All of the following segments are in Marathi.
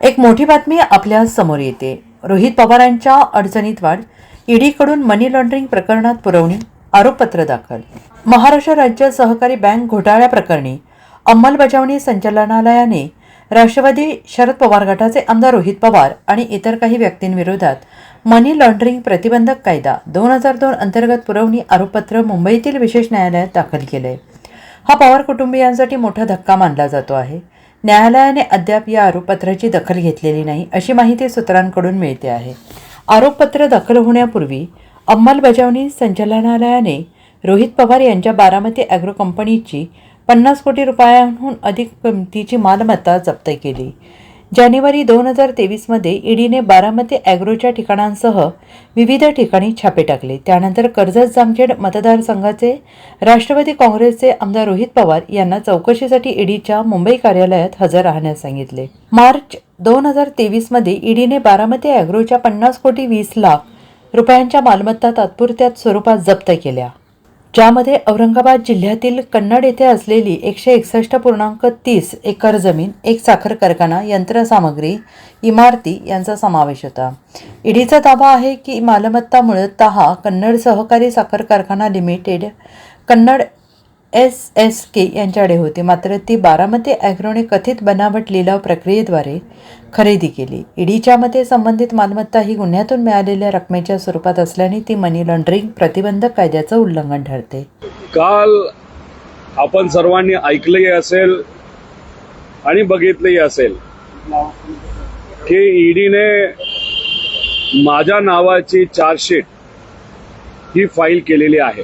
एक मोठी बातमी आपल्या समोर येते. रोहित पवारांच्या अडचणीत वाढ, ईडीकडून मनी लॉन्ड्रिंग प्रकरणात पुरवणी, आरोपपत्र दाखल. महाराष्ट्र राज्य सहकारी बँक घोटाळ्या प्रकरणी अंमलबजावणी संचालनालयाने राष्ट्रवादी शरद पवार गटाचे आमदार रोहित पवार आणि इतर काही व्यक्तींविरोधात मनी लॉन्ड्रिंग प्रतिबंधक कायदा 2002 अंतर्गत पुरवणी आरोपपत्र मुंबईतील विशेष न्यायालयात दाखल केले. हा पवार कुटुंबियांसाठी मोठा धक्का मानला जातो आहे. न्यायालयाने अद्याप या आरोपपत्राची दखल घेतलेली नाही अशी माहिती सूत्रांकडून मिळते आहे. आरोपपत्र दाखल होण्यापूर्वी अंमलबजावणी संचालनालयाने रोहित पवार यांच्या बारामती ॲग्रो कंपनीची 50 कोटी रुपयांहून अधिक किमतीची मालमत्ता जप्त केली. जानेवारी 2023मध्ये ईडीने बारामती ॲग्रोच्या ठिकाणांसह विविध ठिकाणी छापे टाकले. त्यानंतर कर्जत जामखेड मतदारसंघाचे राष्ट्रवादी काँग्रेसचे आमदार रोहित पवार यांना चौकशीसाठी ईडीच्या मुंबई कार्यालयात हजर राहण्यास सांगितले. मार्च 2023मध्ये ईडीने बारामती ॲग्रोच्या 50 कोटी 20 लाख रुपयांच्या मालमत्ता तात्पुरत्या स्वरूपात जप्त केल्या, ज्यामध्ये औरंगाबाद जिल्ह्यातील कन्नड येथे असलेली 161.30 एकर जमीन, एक साखर कारखाना, यंत्रसामग्री, इमारती यांचा समावेश होता. ईडीचा दावा आहे की मालमत्ता मूळतः कन्नड सहकारी साखर कारखाना लिमिटेड कन्नड SSK यांच्याकडे होती, मात्र ती बारामती ॲग्रोने कथित बनावट लिलाव प्रक्रियेद्वारे खरेदी केली. ईडीच्या मते संबंधित मालमत्ता ही गुन्ह्यातून मिळालेल्या रकमेच्या स्वरूपात असल्याने ती मनी लॉन्ड्रिंग प्रतिबंधक कायद्याचं उल्लंघन ठरते. काल आपण सर्वांनी ऐकलंही असेल आणि बघितलंही असेल की ईडीने माझ्या नावाची चार्जशीट ही फाईल केलेली आहे.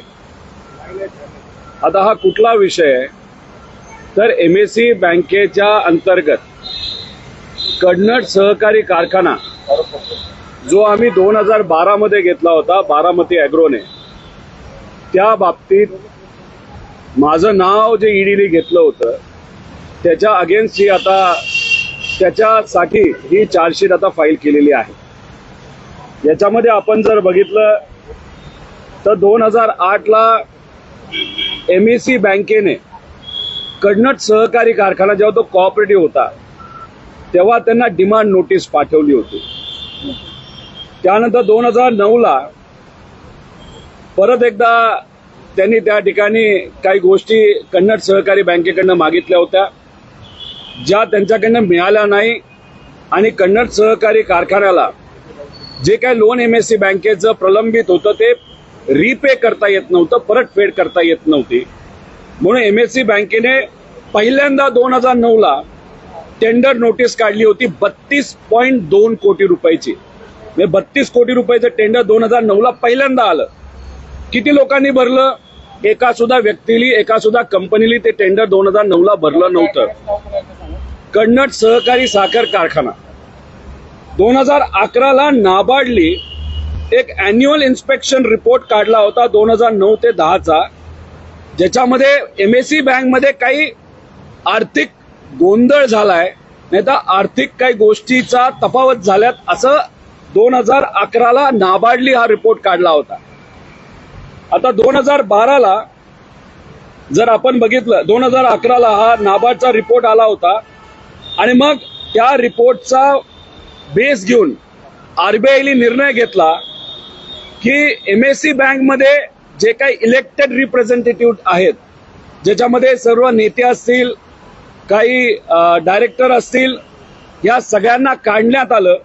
आता हा कुठला विषय आहे तर MSE बँकेच्या अंतर्गत कन्नड सहकारी कारखाना जो आम्ही 2012 मध्ये घेतला होता बारामती ॲग्रोने, त्या बाबतीत माझं नाव जे ईडीने घेतलं होतं त्याच्या अगेन्स्ट ही आता त्याच्यासाठी ही चार्जशीट आता फाईल केलेली आहे. याच्यामध्ये आपण जर बघितलं तर 2008ला MSE बँकेने कन्नड सहकारी कारखाना जेव्हा तो कोऑपरेटिव्ह होता तेव्हा त्यांना डिमांड नोटीस पाठवली होती. त्यानंतर 2009ला परत एकदा त्यांनी त्या ठिकाणी काही गोष्टी कन्नड सहकारी बँकेकडनं मागितल्या होत्या, ज्या त्यांच्याकडनं मिळाल्या नाही आणि कन्नड सहकारी कारखान्याला जे काही लोन MSE बँकेचं प्रलंबित होतं ते रिपे करता येत नव्हतं, परतफेड करता येत नव्हती. म्हणून MSE बँकेने पहिल्यांदा 2009ला टेंडर नोटीस काढली होती 32.2 कोटी रुपयाची. 32 कोटी रुपयाचं टेंडर 2009ला पहिल्यांदा आलं. किती लोकांनी भरलं? एका सुद्धा व्यक्तीली, एका सुद्धा कंपनीली ते टेंडर 2009ला भरलं नव्हतं. कन्नड सहकारी साखर कारखाना 2011ला नाबार्डली एक अॅन्युअल इन्स्पेक्शन रिपोर्ट काढला होता 2009 ते 10चा, ज्याच्यामध्ये MSE बँकमध्ये काही आर्थिक गोंधळ झालाय, नाही तर आर्थिक काही गोष्टीचा तफावत झाल्यात असं 2011ला नाबार्डली हा रिपोर्ट काढला होता. आता 2012ला जर आपण बघितलं, 2011ला हा नाबार्डचा रिपोर्ट आला होता आणि मग त्या रिपोर्टचा बेस घेऊन RBIने निर्णय घेतला की MSE बँकमध्ये जे काही इलेक्टेड रिप्रेझेंटेटिव्ह आहेत, ज्याच्यामध्ये सर्व नेते असतील, काही डायरेक्टर असतील, या सगळ्यांना काढण्यात आलं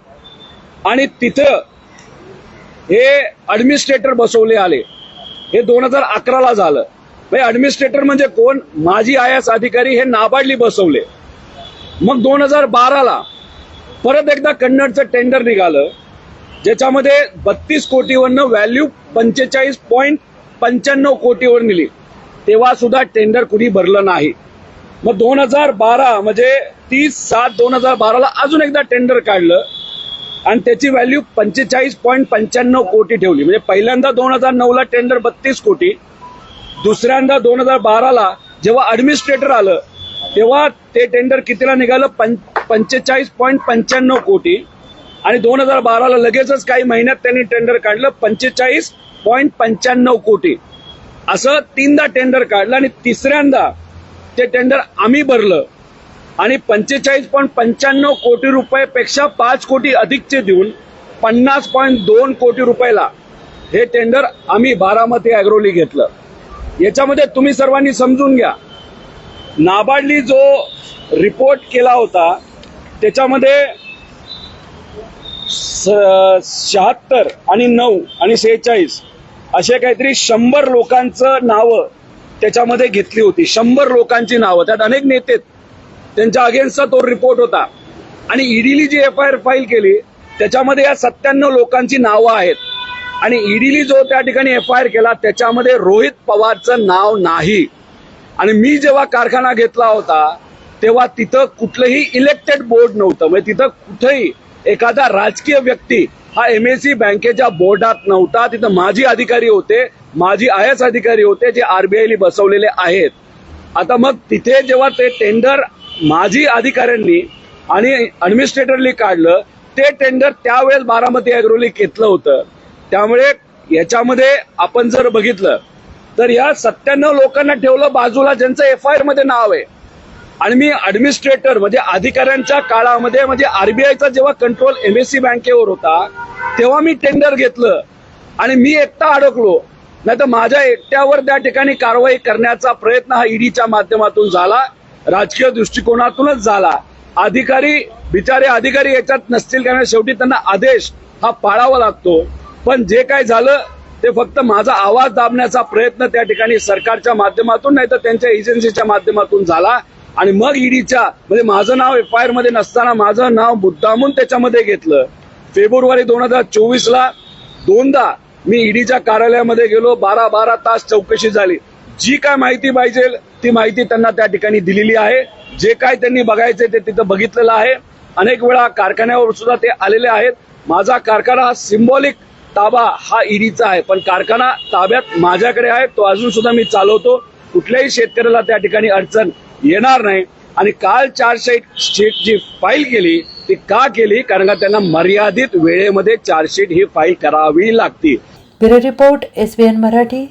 आणि तिथं हे ॲडमिनिस्ट्रेटर बसवले आले. हे 2011ला झालं. ॲडमिनिस्ट्रेटर म्हणजे कोण? माजी IAS अधिकारी हे नाबार्डली बसवले. मग 2012ला परत एकदा कन्नडचं टेंडर निघालं, ज्याच्यामध्ये 32 कोटीवरनं व्हॅल्यू 45.95 कोटीवर नेली. तेव्हा सुद्धा टेंडर कुणी भरलं नाही. मग 2012 म्हणजे 30/7/2012ला अजून एकदा टेंडर काढलं आणि त्याची व्हॅल्यू 45.95 कोटी ठेवली. म्हणजे पहिल्यांदा 2009ला टेंडर 32 कोटी, दुसऱ्यांदा 2012ला जेव्हा ॲडमिनिस्ट्रेटर आलं तेव्हा ते टेंडर कितीला निघालं? 45.95 कोटी. आणि 2012ला लगेचच काही महिन्यात त्यांनी टेंडर काढलं 45.95 कोटी. असं तीनदा टेंडर काढलं आणि तिसऱ्यांदा ते टेंडर आम्ही भरलं आणि 45.95 कोटी रुपयापेक्षा 5 कोटी अधिकचे देऊन 50.2 कोटी रुपयाला हे टेंडर आम्ही बारामती अॅग्रोली घेतलं. याच्यामध्ये तुम्ही सर्वांनी समजून घ्या, नाबार्डनी जो रिपोर्ट केला होता त्याच्यामध्ये 76 आणि 9 आणि 46 असे काहीतरी 100 लोकांचं नावं त्याच्यामध्ये घेतली होती. 100 लोकांची नावं, त्यात अनेक नेते, त्यांच्या अगेन्स्टचा तो रिपोर्ट होता. आणि ईडीली जी FIR फाईल केली त्याच्यामध्ये या 97 लोकांची नावं आहेत. आणि ईडीली जो त्या ठिकाणी FIR केला त्याच्यामध्ये रोहित पवारचं नाव नाही. आणि मी जेव्हा कारखाना घेतला होता तेव्हा तिथं कुठलंही इलेक्टेड बोर्ड नव्हतं. म्हणजे तिथं कुठेही एखादा राजकीय व्यक्ती हा MSE बँकेच्या बोर्डात नव्हता. तिथं माजी अधिकारी होते, माजी IAS अधिकारी होते जे RBIला बसवलेले आहेत. आता मग तिथे जेव्हा ते टेंडर माजी अधिकाऱ्यांनी आणि ॲडमिनिस्ट्रेटरनी काढलं, ते टेंडर त्यावेळेस बारामती अॅग्रोली घेतलं होतं. त्यामुळे याच्यामध्ये आपण जर बघितलं तर या 97 लोकांना ठेवलं बाजूला ज्यांचं FIR मध्ये नाव आहे. आणि मी ॲडमिनिस्ट्रेटर म्हणजे अधिकाऱ्यांच्या काळामध्ये म्हणजे RBIचा जेव्हा कंट्रोल MSE बँकेवर होता तेव्हा मी टेंडर घेतलं आणि मी एकटा अडकलो. नाही तर माझ्या एकट्यावर त्या ठिकाणी कारवाई करण्याचा प्रयत्न हा ईडीच्या माध्यमातून झाला, राजकीय दृष्टिकोनातूनच झाला. अधिकारी बिचारे अधिकारी याच्यात नसतील कारण शेवटी त्यांना आदेश हा पाळावा लागतो. पण जे काय झालं ते फक्त माझा आवाज दाबण्याचा प्रयत्न त्या ठिकाणी सरकारच्या माध्यमातून नाही तर त्यांच्या एजन्सीच्या माध्यमातून झाला. आणि मग ईडीच्या म्हणजे माझं नाव FIR मध्ये नसताना माझं नाव मुद्दामून त्याच्यामध्ये घेतलं. फेब्रुवारी 2024ला दोनदा मी ईडीच्या कार्यालयामध्ये गेलो, 12 तास चौकशी झाली. जी काय माहिती पाहिजे ती माहिती त्यांना त्या ठिकाणी दिलेली आहे. जे काय त्यांनी बघायचे ते तिथं बघितलेलं आहे. अनेक वेळा कारखान्यावर सुद्धा ते आलेले आहेत. माझा कारखाना हा सिम्बॉलिक ताबा हा ईडीचा आहे, पण कारखाना ताब्यात माझ्याकडे आहे, तो अजून सुद्धा मी चालवतो. कुठल्याही शेतकऱ्याला त्या ठिकाणी अडचण येणार नाही. आणि काल चार्जशीट जी फाईल केली ती का केली, कारण का त्यांना मर्यादित वेळेमध्ये चार्जशीट ही फाईल करावी लागते. Bureau report SBN Marathi.